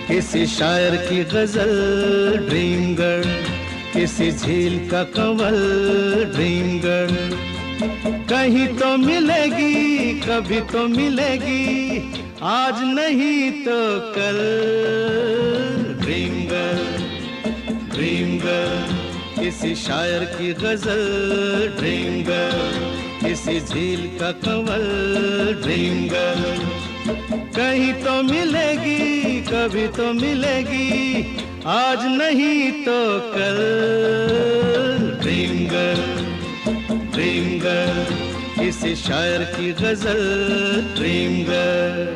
किसी शायर की गजल ड्रीम गर्ल, किसी झील का कंवल ड्रीम गर्ल। कहीं तो मिलेगी, कभी तो मिलेगी, आज नहीं तो कल। ड्रीम गर्ल, ड्रीम गर्ल, किसी शायर की गजल ड्रीम गर्ल, किसी झील का कंवल ड्रीम गर्ल। कहीं तो मिलेगी, कभी तो मिलेगी, आज नहीं तो कल। ड्रीम गर्ल, ड्रीम गर्ल, किसी शायर की गजल ड्रीम गर्ल।